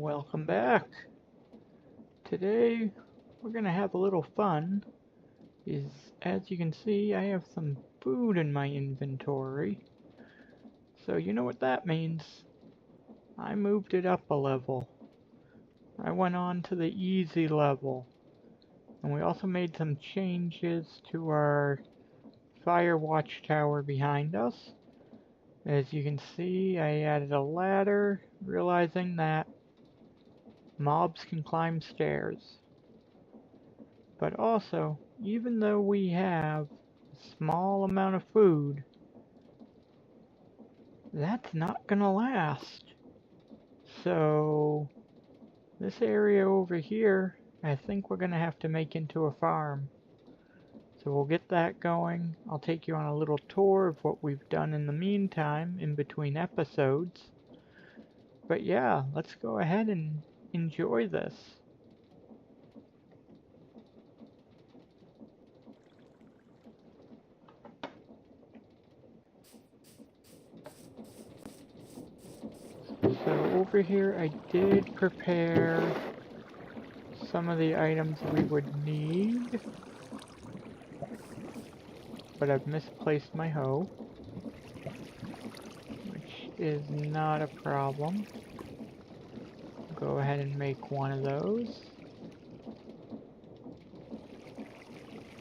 Welcome back. Today we're gonna have a little fun. As you can see, I have some food in my inventory. So you know what that means. I moved it up a level. I went on to the easy level. And we also made some changes to our fire watchtower behind us. As you can see, I added a ladder, realizing that mobs can climb stairs. But also, even though we have a small amount of food, that's not gonna last. So, this area over here, I think we're gonna have to make into a farm. So we'll get that going. I'll take you on a little tour of what we've done in the meantime, in between episodes. But yeah, let's go ahead and enjoy this. So over here I did prepare some of the items we would need, but I've misplaced my hoe, which is not a problem. Go ahead and make one of those.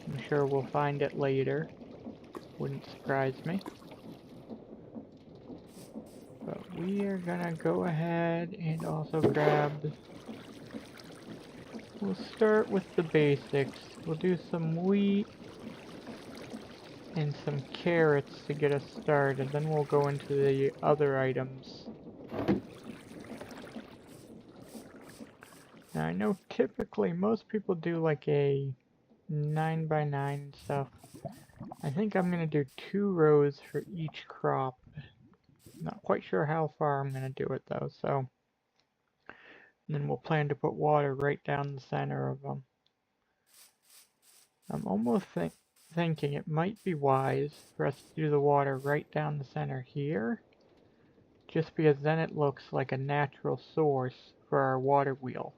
I'm sure we'll find it later. Wouldn't surprise me. But we are gonna go ahead and also grab... We'll start with the basics. We'll do some wheat and some carrots to get us started. Then we'll go into the other items. Now I know typically most people do like a 9x9 stuff. I think I'm gonna do 2 rows for each crop. Not quite sure how far I'm gonna do it though, so. And then we'll plan to put water right down the center of them. I'm almost thinking it might be wise for us to do the water right down the center here, just because then it looks like a natural source for our water wheel.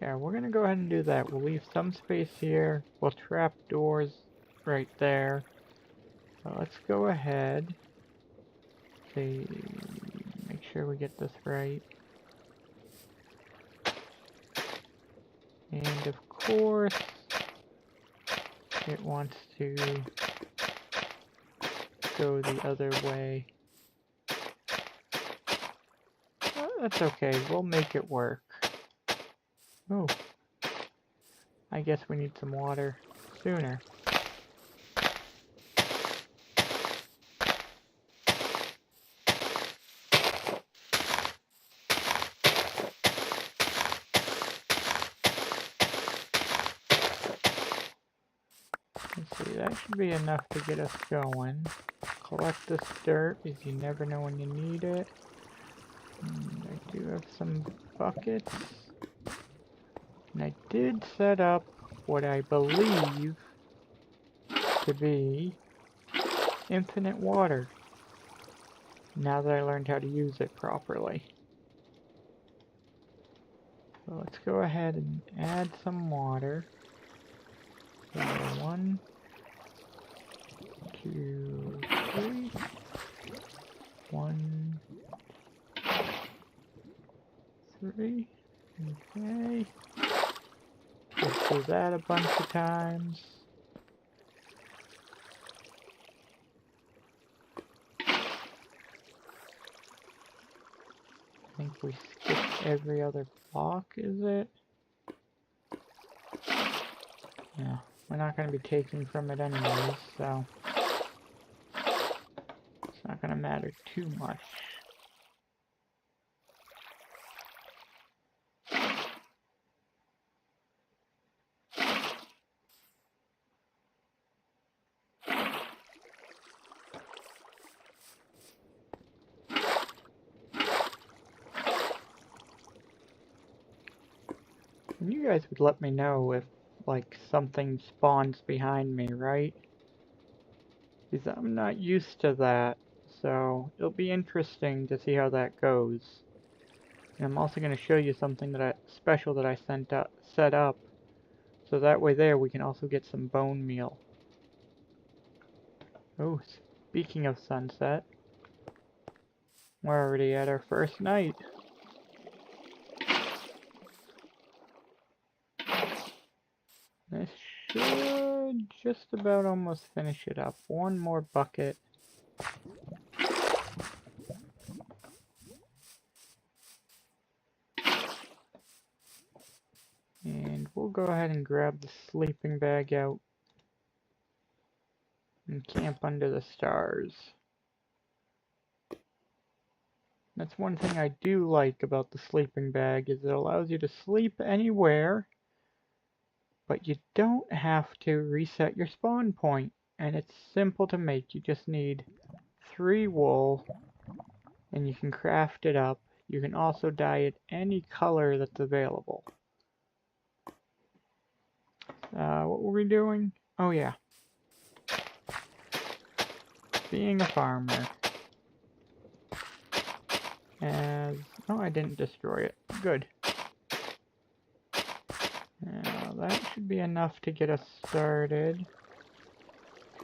Yeah, we're gonna go ahead and do that. We'll leave some space here. We'll trap doors right there. So let's go ahead. See, make sure we get this right. And of course, it wants to go the other way. Well, that's okay, we'll make it work. Oh, I guess we need some water sooner. Let's see, that should be enough to get us going. Collect this dirt, because you never know when you need it. And I do have some buckets. And I did set up what I believe to be infinite water, now that I learned how to use it properly. So let's go ahead and add some water. So 1, 2, 3. 1, 3. Okay. Let's do that a bunch of times. I think we skipped every other block, is it? Yeah, we're not going to be taking from it anyways, so it's not going to matter too much. And you guys would let me know if, like, something spawns behind me, right? Because I'm not used to that, so it'll be interesting to see how that goes. And I'm also going to show you something special that I set up. So that way there we can also get some bone meal. Oh, speaking of sunset, we're already at our first night. This should just about almost finish it up. One more bucket. And we'll go ahead and grab the sleeping bag out and camp under the stars. That's one thing I do like about the sleeping bag, is it allows you to sleep anywhere, but you don't have to reset your spawn point. And it's simple to make. You just need 3 wool, and you can craft it up. You can also dye it any color that's available. What were we doing? Oh yeah. Being a farmer. Oh, I didn't destroy it. Good. Now, that should be enough to get us started.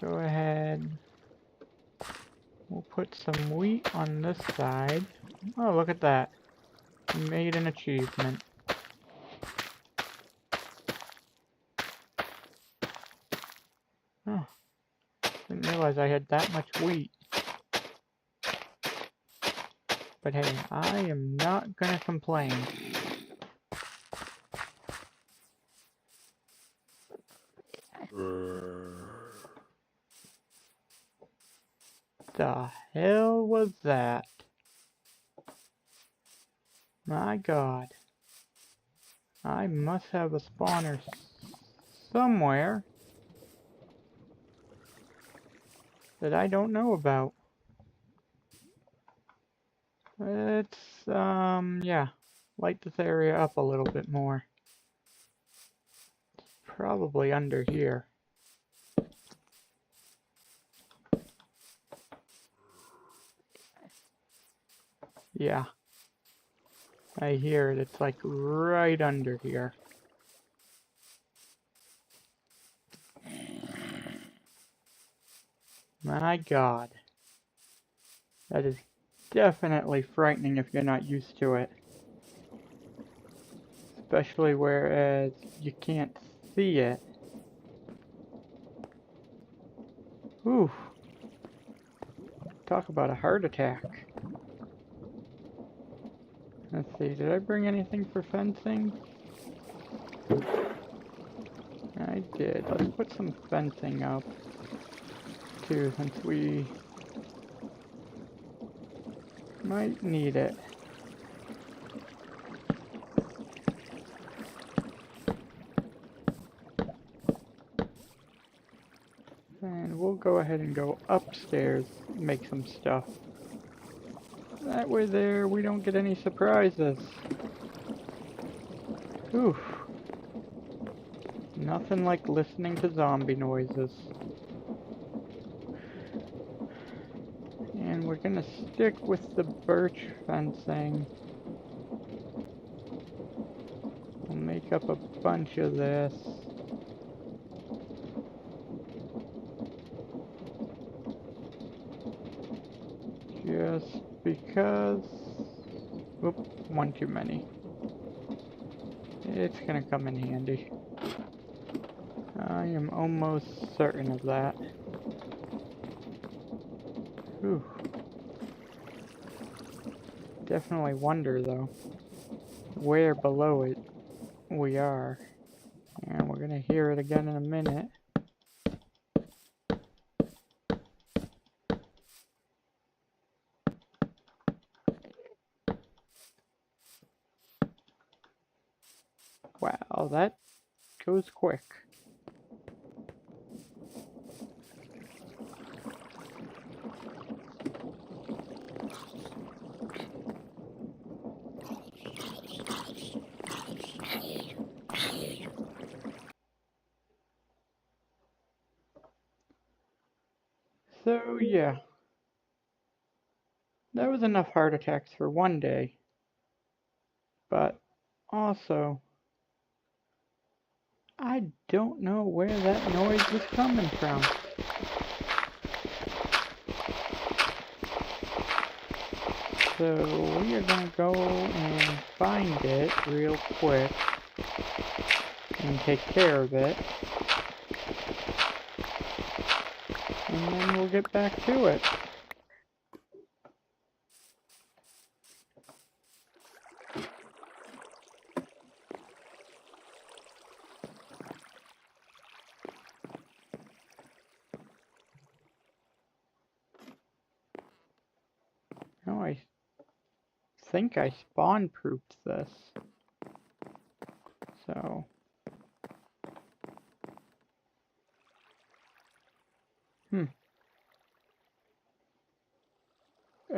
Go ahead. We'll put some wheat on this side. Oh, look at that. We made an achievement. Oh, didn't realize I had that much wheat. But hey, I am not gonna complain. The hell was that? My God. I must have a spawner somewhere that I don't know about. Let's, yeah, light this area up a little bit more. It's probably under here. Yeah. I hear it. It's like right under here. My God. That is definitely frightening if you're not used to it. Especially whereas you can't see it. Ooh. Talk about a heart attack. Let's see, did I bring anything for fencing? I did. Let's put some fencing up, too, since we might need it. And we'll go ahead and go upstairs and make some stuff. That way there, we don't get any surprises. Oof. Nothing like listening to zombie noises. And we're gonna stick with the birch fencing. We'll make up a bunch of this. Just because... Oop, one too many. It's gonna come in handy. I am almost certain of that. Whew. Definitely wonder, though, where below it we are. And we're gonna hear it again in a minute. Wow, that goes quick. So, yeah. That was enough heart attacks for one day. But also, I don't know where that noise was coming from. So we are gonna go and find it real quick and take care of it. And then we'll get back to it. Oh, I think I spawn-proofed this. So...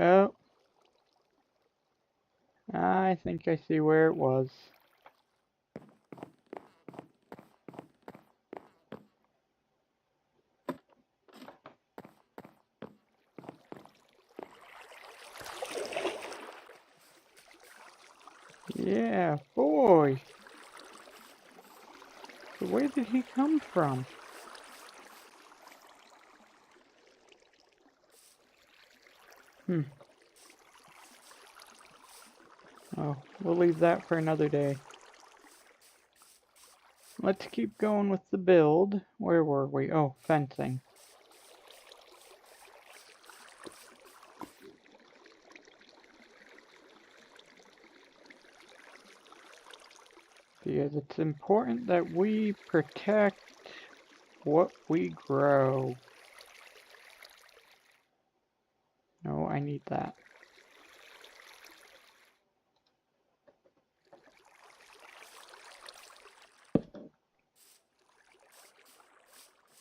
Oh. I think I see where it was. Yeah, boy. So where did he come from? Oh, we'll leave that for another day. Let's keep going with the build. Where were we? Oh, fencing. Because it's important that we protect what we grow. No, I need that.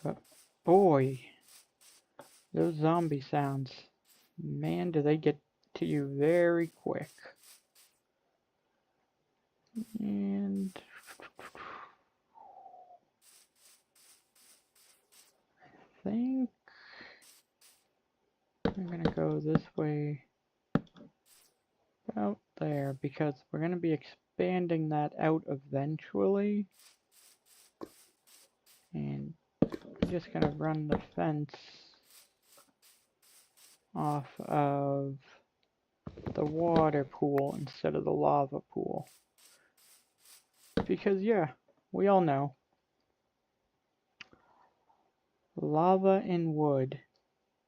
But boy, those zombie sounds, man, do they get to you very quick. And I think I'm gonna go this way out there because we're gonna be expanding that out eventually. And I'm just gonna run the fence off of the water pool instead of the lava pool. Because yeah, we all know lava and wood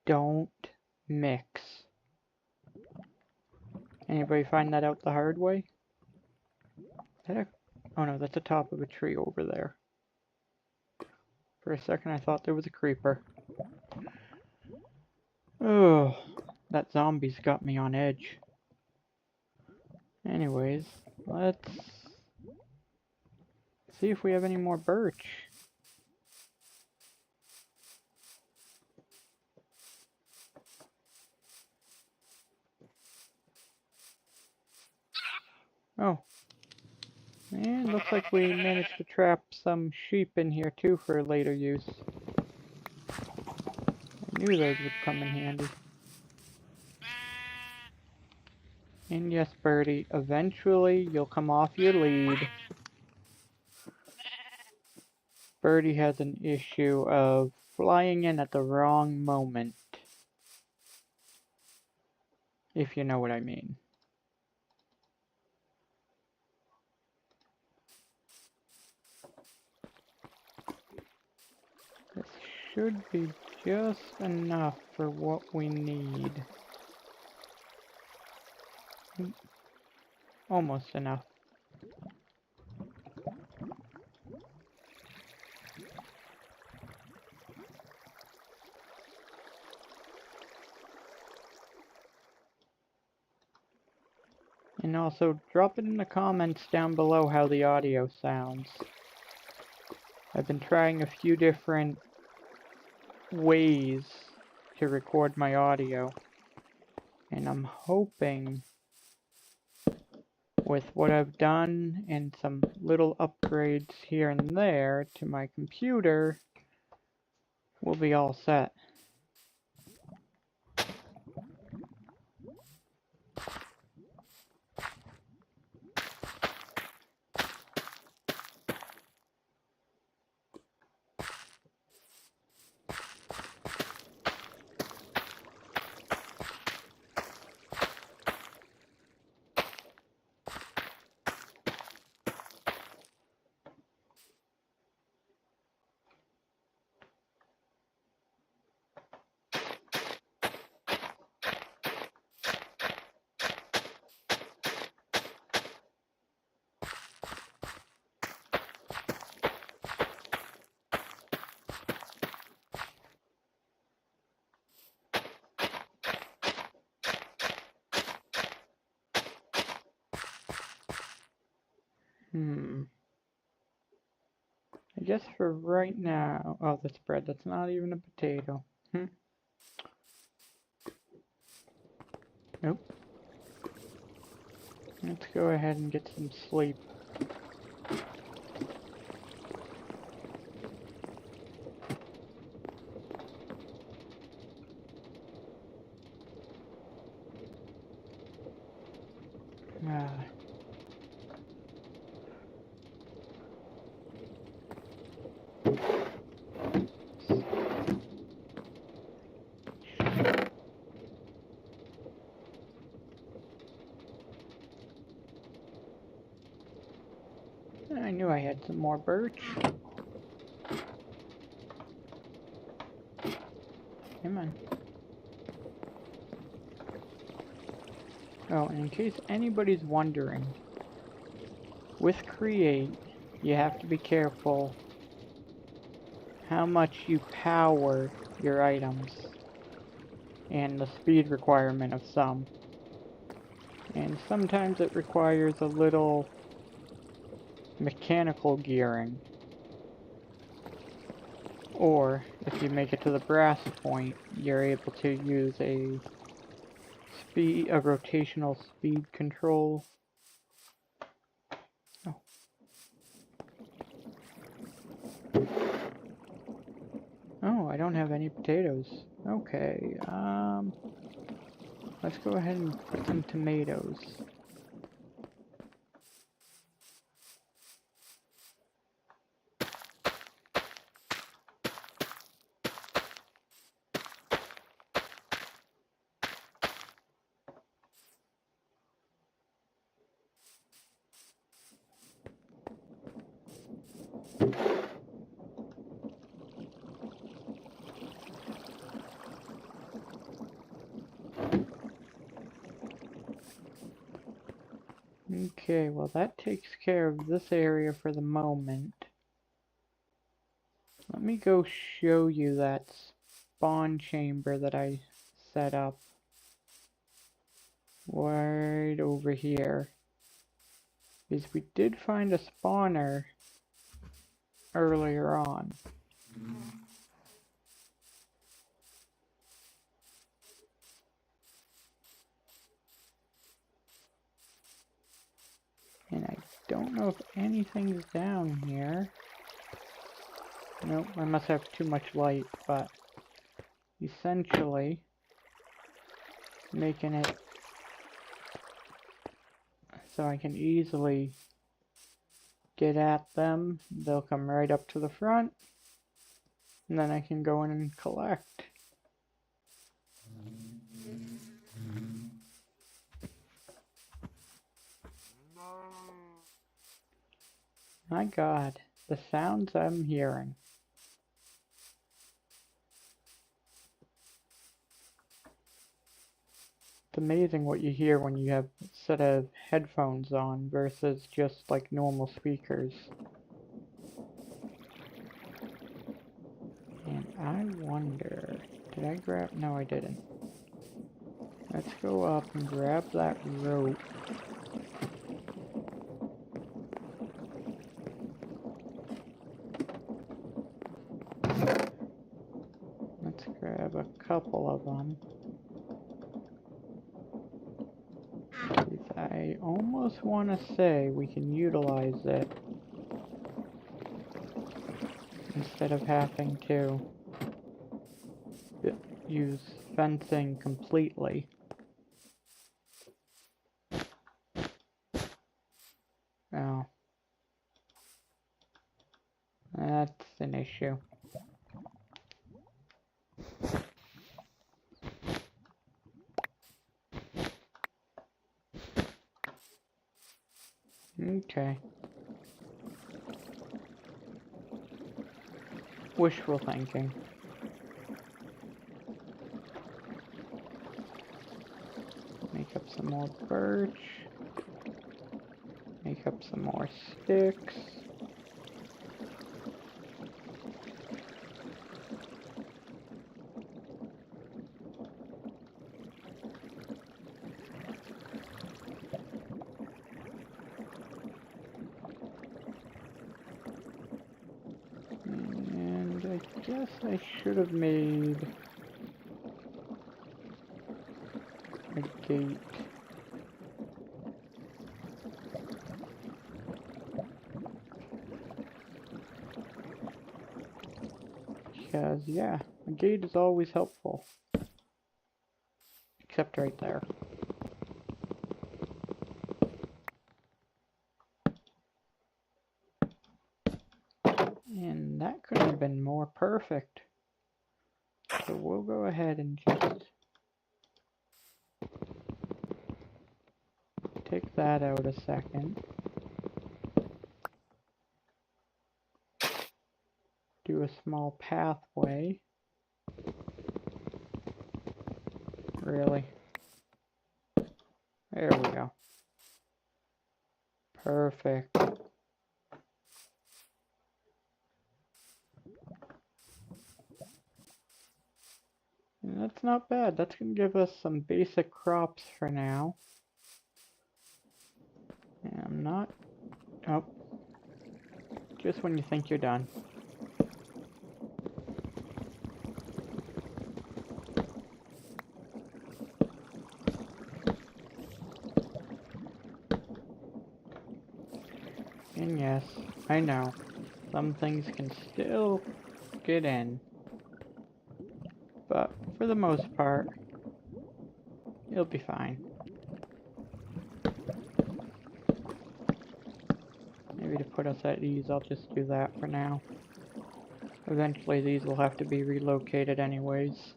don't mix. Anybody find that out the hard way? Oh no, that's the top of a tree over there. For a second I thought there was a creeper. Oh, that zombie's got me on edge. Anyways, let's see if we have any more birch. Oh. And looks like we managed to trap some sheep in here too for later use. I knew those would come in handy. And yes, Birdie, eventually you'll come off your lead. Birdie has an issue of flying in at the wrong moment. If you know what I mean. This should be just enough for what we need. Almost enough. And also, drop it in the comments down below how the audio sounds. I've been trying a few different ways to record my audio. And I'm hoping with what I've done and some little upgrades here and there to my computer, we'll be all set. I guess for right now... Oh, that's bread. That's not even a potato. Nope. Let's go ahead and get some sleep. Ah. I knew I had some more birch. Come on. Oh, and in case anybody's wondering, with Create, you have to be careful how much you power your items and the speed requirement of some. And sometimes it requires a little mechanical gearing. Or, if you make it to the brass point, you're able to use a rotational speed control. Oh. Oh, I don't have any potatoes. Okay, let's go ahead and put some tomatoes. Okay, well that takes care of this area for the moment. Let me go show you that spawn chamber that I set up right over here. Because we did find a spawner earlier on. And I don't know if anything's down here. Nope, I must have too much light, but essentially making it so I can easily get at them. They'll come right up to the front, and then I can go in and collect. My God, the sounds I'm hearing. It's amazing what you hear when you have a set of headphones on versus just like normal speakers. And I wonder, did I grab? No, I didn't. Let's go up and grab that rope. Let's grab a couple of them. I almost want to say we can utilize it instead of having to use fencing completely. Oh. That's an issue. Okay. Wishful thinking. Make up some more birch. Make up some more sticks. I guess I should have made a gate. Because, yeah, a gate is always helpful. Except right there. And that couldn't have been more perfect. So we'll go ahead and just take that out a second. Do a small pathway. Really? There we go. Perfect. And that's not bad. That's going to give us some basic crops for now. And I'm not... Oh. Just when you think you're done. And yes, I know, some things can still get in. But for the most part, it'll be fine. Maybe to put us at ease, I'll just do that for now. Eventually these will have to be relocated anyways.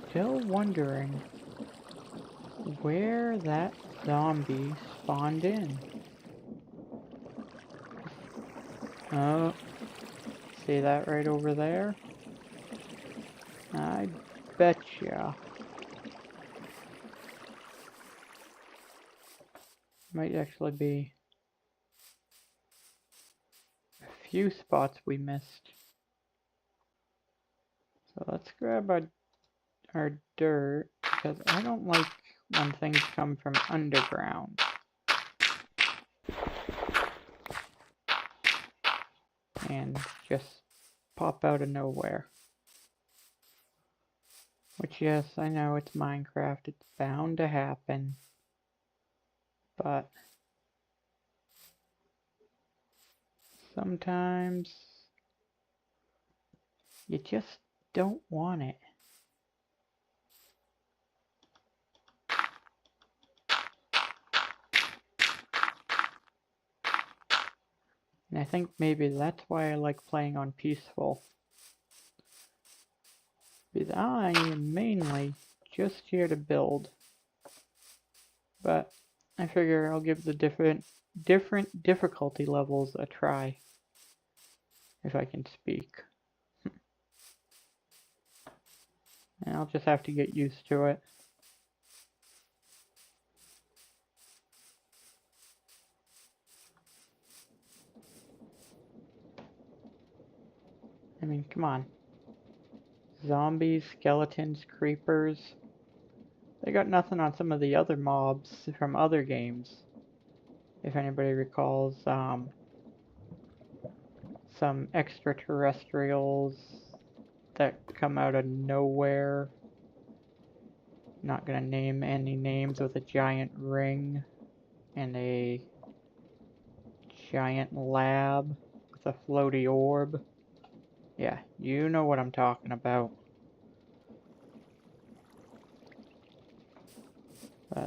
Still wondering where that zombie spawned in. Oh, see that right over there? I betcha. Might actually be a few spots we missed. So let's grab our dirt, because I don't like when things come from underground. And just pop out of nowhere. Which, yes, I know it's Minecraft, it's bound to happen. But sometimes you just don't want it. And I think maybe that's why I like playing on peaceful. Because I am mainly just here to build. But I figure I'll give the different difficulty levels a try. If I can speak. And I'll just have to get used to it. I mean, come on. Zombies, skeletons, creepers. They got nothing on some of the other mobs from other games. If anybody recalls, some extraterrestrials that come out of nowhere. Not gonna name any names, with a giant ring and a giant lab with a floaty orb. Yeah, you know what I'm talking about.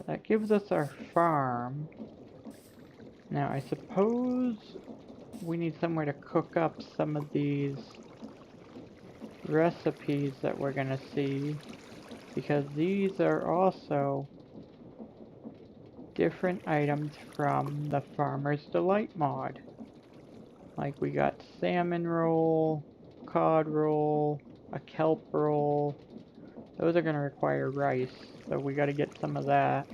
That gives us our farm. Now, I suppose we need somewhere to cook up some of these recipes that we're gonna see, because these are also different items from the Farmer's Delight mod. Like, we got salmon roll, cod roll, a kelp roll. Those are going to require rice, so we got to get some of that.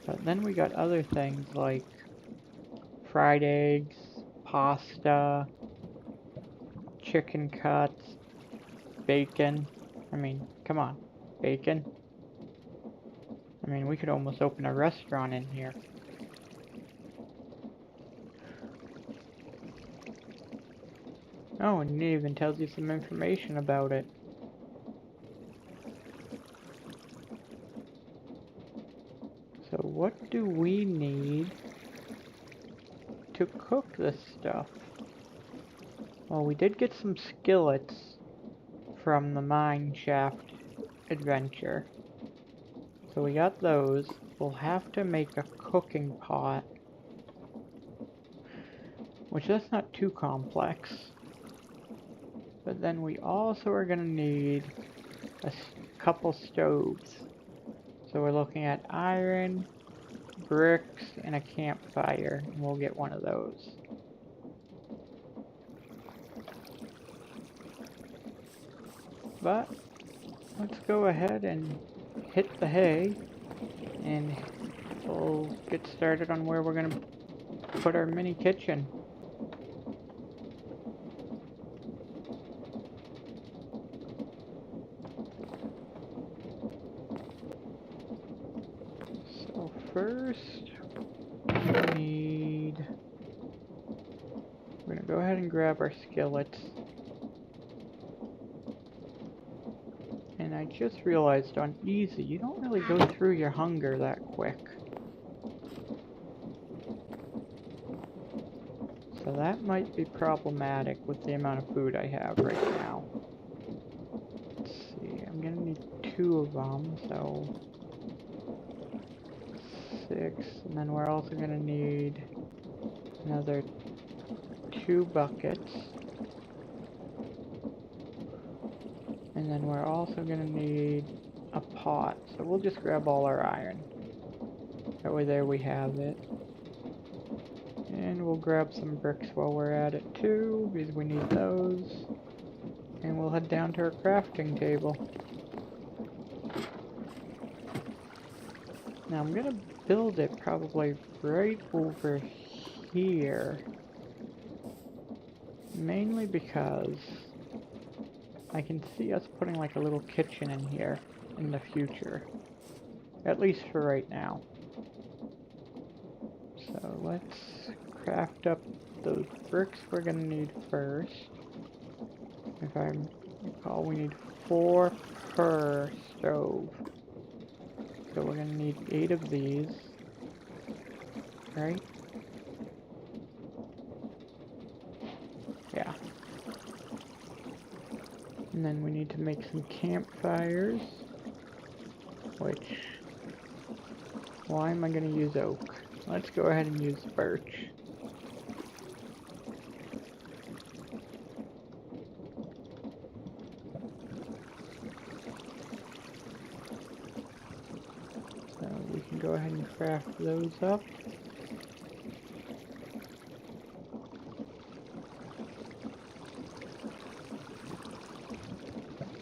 But then we got other things like fried eggs, pasta, chicken cuts, bacon. I mean, come on, bacon. I mean, we could almost open a restaurant in here. Oh, and it even tells you some information about it. So what do we need to cook this stuff? Well, we did get some skillets from the mine shaft adventure. So we got those. We'll have to make a cooking pot, which that's not too complex. But then we also are going to need a couple stoves. So we're looking at iron, bricks, and a campfire. And we'll get one of those. But let's go ahead and hit the hay, and we'll get started on where we're going to put our mini kitchen. So first, we're going to go ahead and grab our skillets. And I just realized on easy, you don't really go through your hunger that quick. So that might be problematic with the amount of food I have right now. Let's see, I'm gonna need 2 of them, so 6, and then we're also gonna need another 2 buckets. And then we're also gonna need a pot, so we'll just grab all our iron. That way there we have it. And we'll grab some bricks while we're at it too, because we need those. And we'll head down to our crafting table. Now I'm gonna build it probably right over here. Mainly because I can see us putting like a little kitchen in here in the future. At least for right now. So let's craft up those bricks we're gonna need first. If I recall, we need 4 per stove. So we're gonna need 8 of these. Right? Yeah. And then we need to make some campfires. Which... why am I gonna use oak? Let's go ahead and use birch. So we can go ahead and craft those up.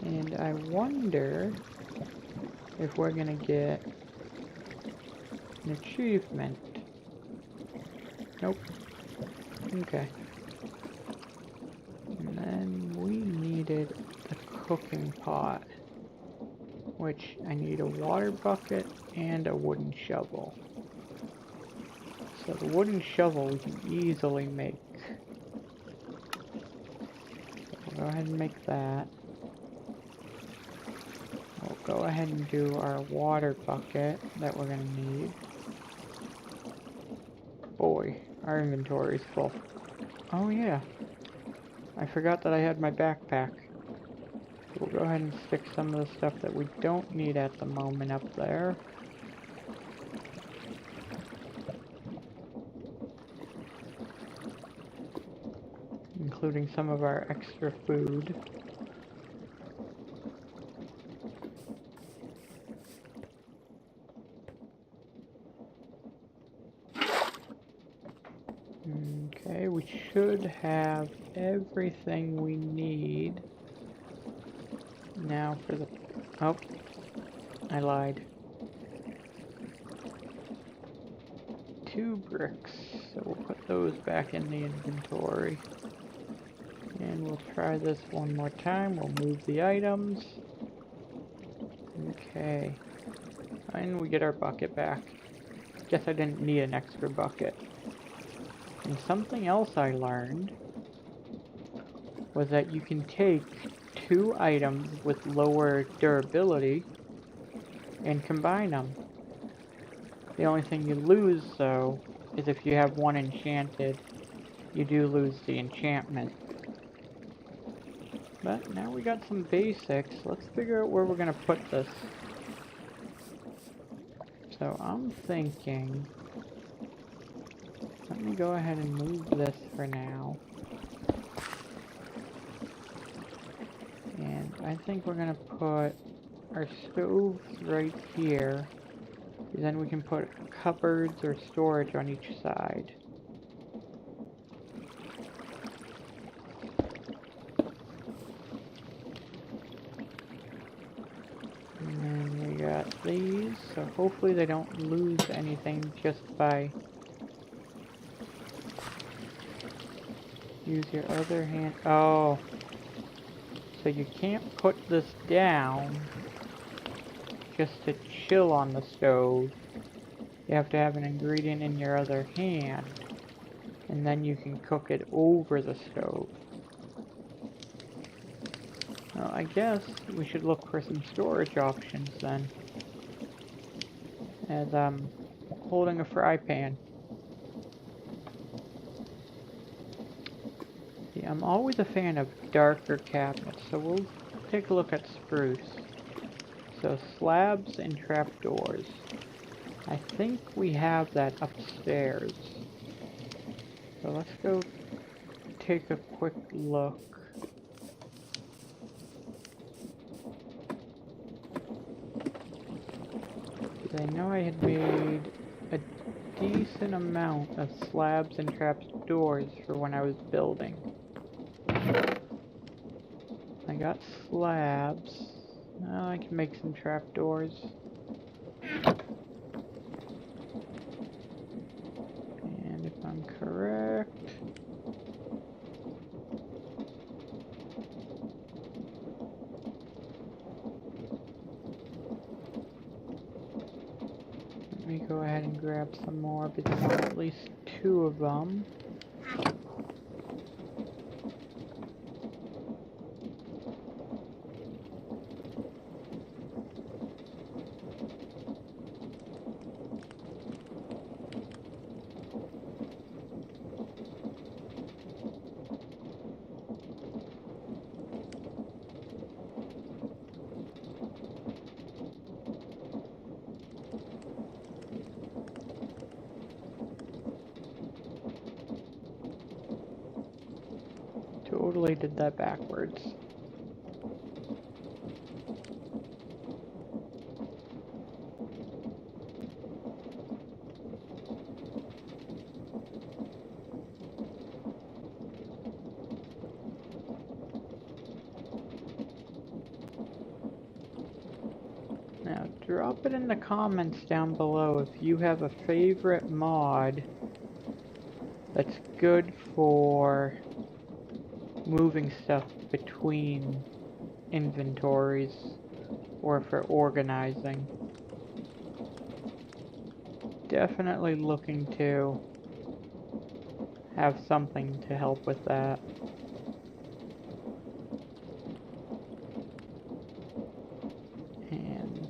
And I wonder if we're gonna get an achievement. Nope. Okay. And then we needed a cooking pot, which I need a water bucket and a wooden shovel. So the wooden shovel we can easily make. So we'll go ahead and make that. We'll go ahead and do our water bucket that we're gonna need. Boy, our inventory's full. Oh yeah, I forgot that I had my backpack. We'll go ahead and stick some of the stuff that we don't need at the moment up there. Including some of our extra food. Okay, we should have everything we need. Now for the... oh, I lied. 2 bricks, so we'll put those back in the inventory. And we'll try this one more time. We'll move the items. Okay. And we get our bucket back. Guess I didn't need an extra bucket. And something else I learned was that you can take two items with lower durability and combine them. The only thing you lose, though, is if you have one enchanted, you do lose the enchantment. But now we got some basics. Let's figure out where we're gonna put this. So I'm thinking, let me go ahead and move this for now. And I think we're gonna put our stoves right here. Then we can put cupboards or storage on each side. And then we got these, so hopefully they don't lose anything just by... Use your other hand. Oh. So you can't put this down just to chill on the stove. You have to have an ingredient in your other hand, and then you can cook it over the stove. Well, I guess we should look for some storage options then, as I'm holding a fry pan. Yeah, I'm always a fan of darker cabinets, so we'll take a look at spruce. So slabs and trapdoors. I think we have that upstairs. So let's go take a quick look. I know I had made a decent amount of slabs and trapdoors for when I was building. I got slabs. Now I can make some trapdoors. And if I'm correct... Let me go ahead and grab some more because I want at least 2 of them. Totally did that backwards. Now drop it in the comments down below if you have a favorite mod that's good for moving stuff between inventories or for organizing. Definitely looking to have something to help with that. And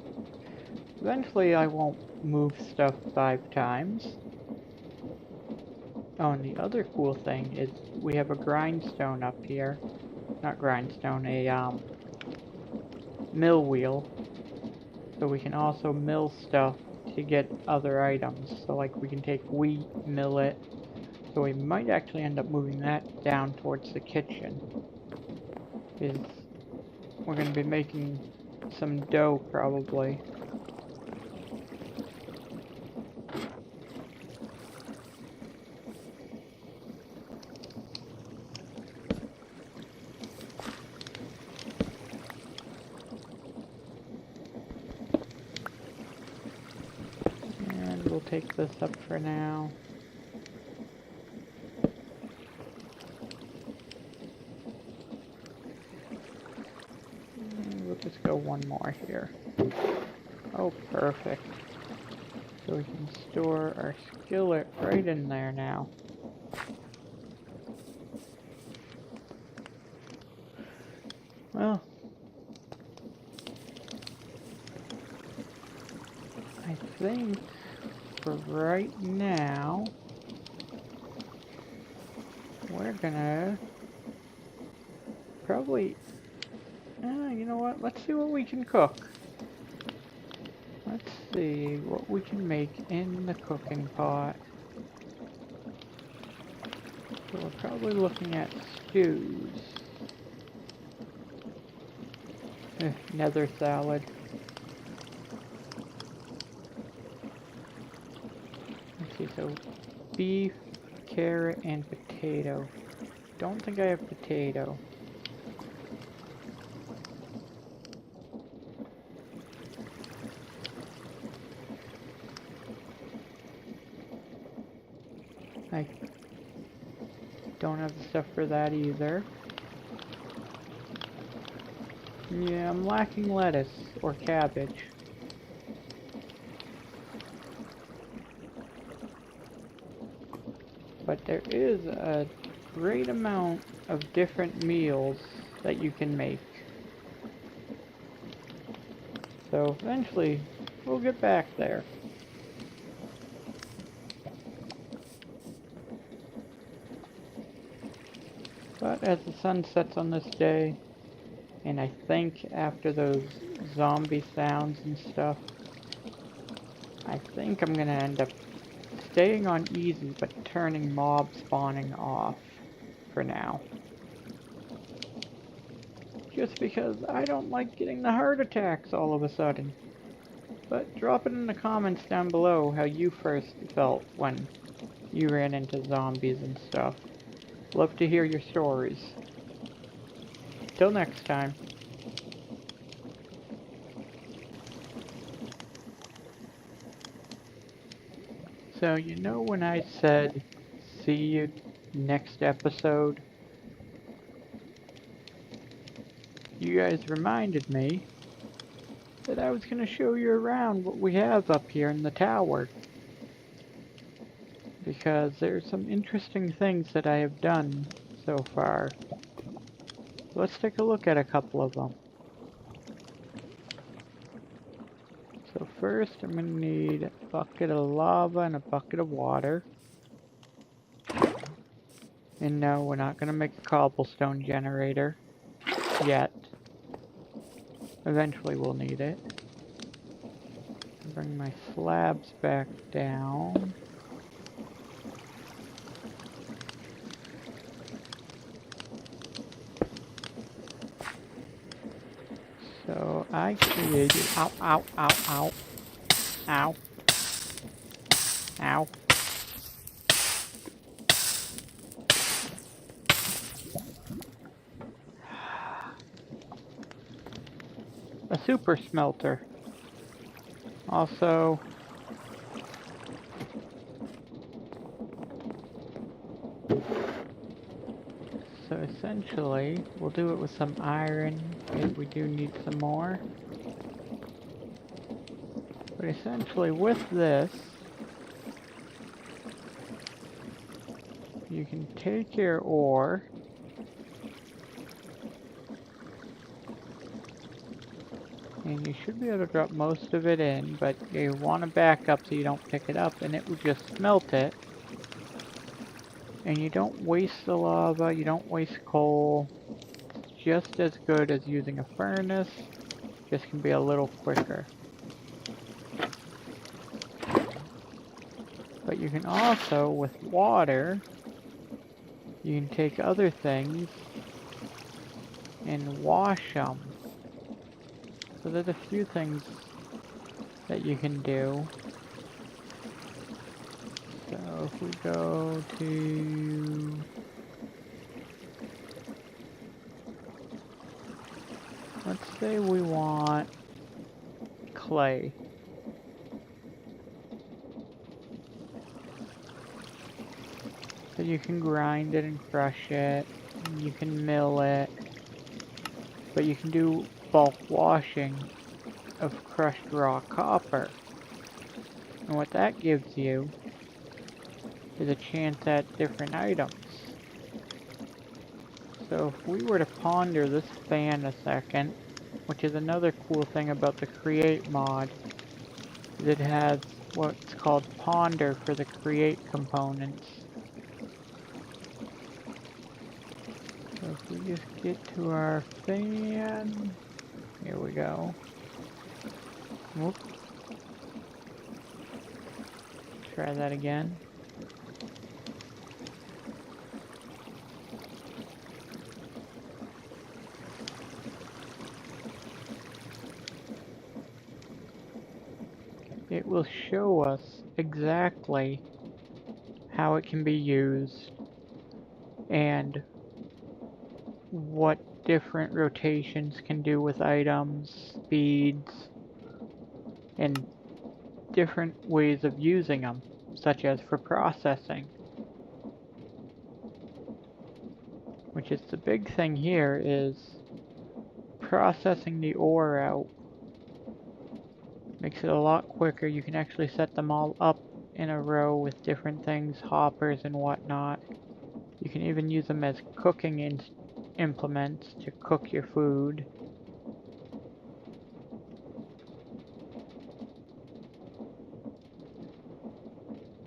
eventually I won't move stuff 5 times. Oh, and the other cool thing is we have a grindstone up here. Not grindstone, a mill wheel. So we can also mill stuff to get other items. So like we can take wheat, mill it. So we might actually end up moving that down towards the kitchen. Is we're going to be making some dough probably. And we'll take this up for now. go one more here. Oh, perfect. So we can store our skillet right in there now. Well, I think for right now, we're gonna probably, you know what, let's see what we can cook. Let's see what we can make in the cooking pot. So we're probably looking at stews. Nether salad. Let's see, so beef, carrot, and potato. Don't think I have potato. I don't have the stuff for that either. Yeah, I'm lacking lettuce or cabbage. But there is a great amount of different meals that you can make. So eventually, we'll get back there. But as the sun sets on this day, and I think after those zombie sounds and stuff, I think I'm gonna end up staying on easy but turning mob spawning off for now. Just because I don't like getting the heart attacks all of a sudden. But drop it in the comments down below how you first felt when you ran into zombies and stuff. Love to hear your stories. Till next time. So, you know when I said, see you next episode? You guys reminded me that I was going to show you around what we have up here in the tower. Because there's some interesting things that I have done so far. Let's take a look at a couple of them. So first I'm going to need a bucket of lava and a bucket of water. And no, we're not going to make a cobblestone generator yet. Eventually we'll need it. Bring my slabs back down. So I created, ow, ow, ow, ow, ow, ow. A super smelter. Also, so essentially, we'll do it with some iron if we do need some more. But essentially with this, you can take your ore and you should be able to drop most of it in, but you want to back up so you don't pick it up, and it will just smelt it. And you don't waste the lava, you don't waste coal. It's just as good as using a furnace, just can be a little quicker. But you can also, with water, you can take other things and wash them. So there's a few things that you can do. So if we go to... let's say we want clay. So you can grind it and crush it, and you can mill it, but you can do bulk washing of crushed raw copper. And what that gives you is a chance at different items. So if we were to ponder this fan a second, which is another cool thing about the Create mod, is it has what's called Ponder for the Create components. So if we just get to our fan, here we go. Whoop. Try that again. It will show us exactly how it can be used and what different rotations can do with items, speeds, and different ways of using them, such as for processing. Which is the big thing here is processing the ore out. Makes it a lot quicker. You can actually set them all up in a row with different things, hoppers and whatnot. You can even use them as cooking implements to cook your food.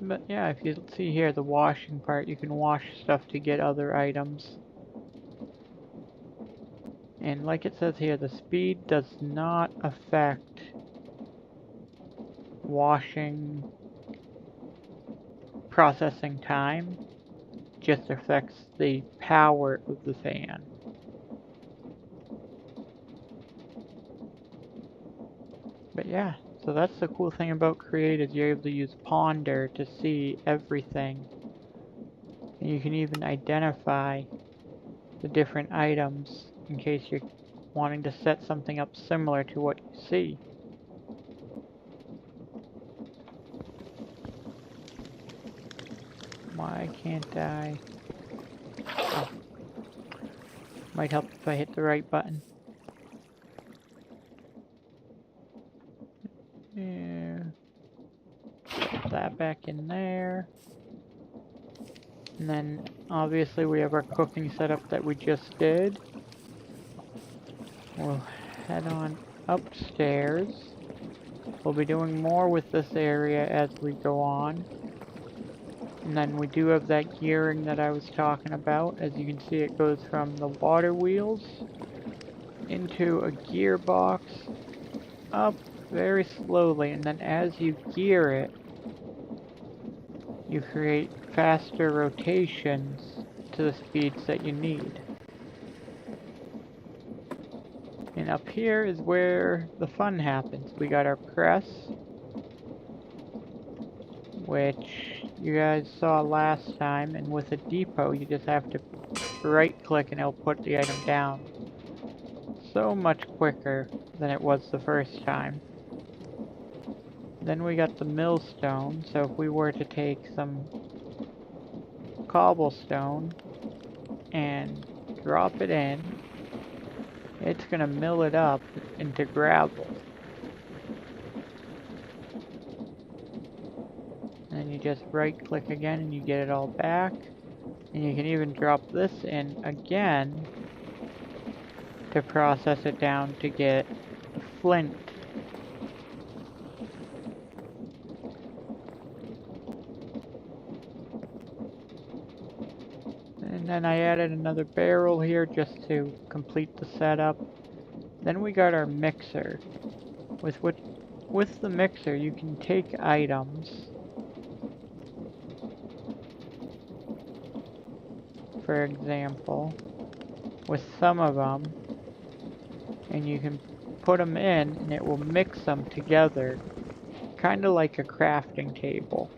But yeah, if you see here, the washing part, you can wash stuff to get other items. And like it says here, the speed does not affect washing processing time, just affects the power of the fan. But yeah, so that's the cool thing about Create, is you're able to use Ponder to see everything. And you can even identify the different items in case you're wanting to set something up similar to what you see. Why can't I? Oh. Might help if I hit the right button. Yeah. Put that back in there. And then obviously we have our cooking setup that we just did. We'll head on upstairs. We'll be doing more with this area as we go on. And then we do have that gearing that I was talking about. As you can see, it goes from the water wheels into a gearbox, up very slowly, and then as you gear it, you create faster rotations to the speeds that you need. And up here is where the fun happens. We got our press, which you guys saw last time, and with a depot you just have to right click and it'll put the item down. So much quicker than it was the first time. Then we got the millstone, so if we were to take some cobblestone and drop it in, it's gonna mill it up into gravel. And you just right click again and you get it all back. And you can even drop this in again to process it down to get flint. And then I added another barrel here just to complete the setup. Then we got our mixer. With the mixer you can take items, for example, with some of them, and you can put them in and it will mix them together, kind of like a crafting table.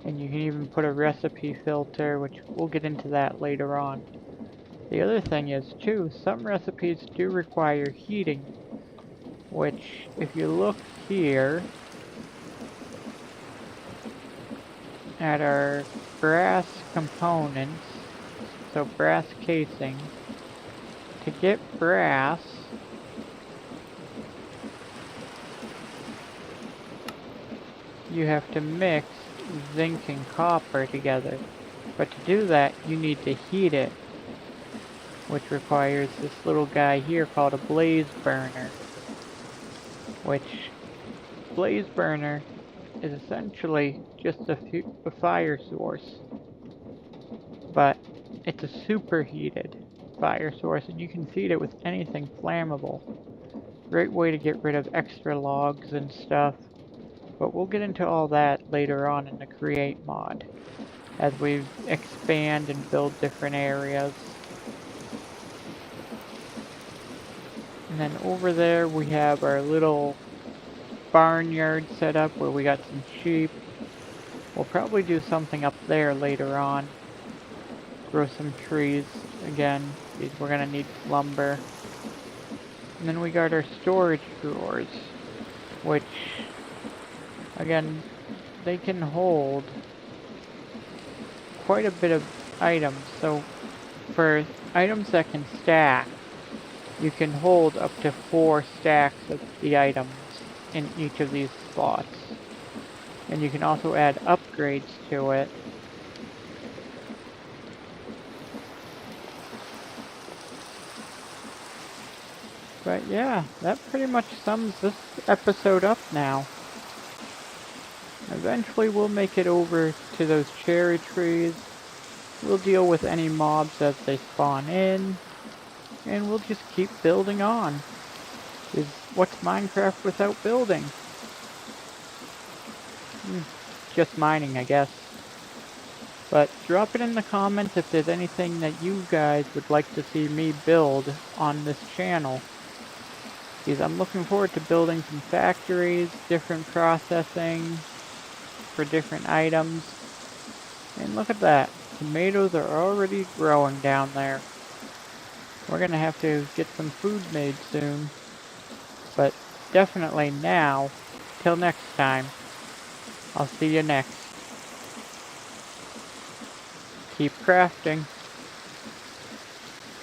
And you can even put a recipe filter, which we'll get into that later on. The other thing is too, some recipes do require heating, which if you look here at our brass components, so brass casing. To get brass, you have to mix zinc and copper together. But to do that, you need to heat it, which requires this little guy here called a blaze burner. Which, blaze burner is essentially just a fire source. But it's a superheated fire source, and you can feed it with anything flammable. Great way to get rid of extra logs and stuff. But we'll get into all that later on in the Create mod, as we expand and build different areas. And then over there we have our little barnyard set up where we got some sheep. We'll probably do something up there later on. Grow some trees again, because we're gonna need lumber. And then we got our storage drawers, which, again, they can hold quite a bit of items. So for items that can stack, you can hold up to 4 stacks of the items in each of these slots. And you can also add upgrades to it. But yeah, that pretty much sums this episode up now. Eventually we'll make it over to those cherry trees. We'll deal with any mobs as they spawn in. And we'll just keep building on. Is what's Minecraft without building? Just mining, I guess. But drop it in the comments if there's anything that you guys would like to see me build on this channel. Because I'm looking forward to building some factories, different processing for different items. And look at that. Tomatoes are already growing down there. We're gonna have to get some food made soon. But definitely now. Till next time. I'll see you next. Keep crafting.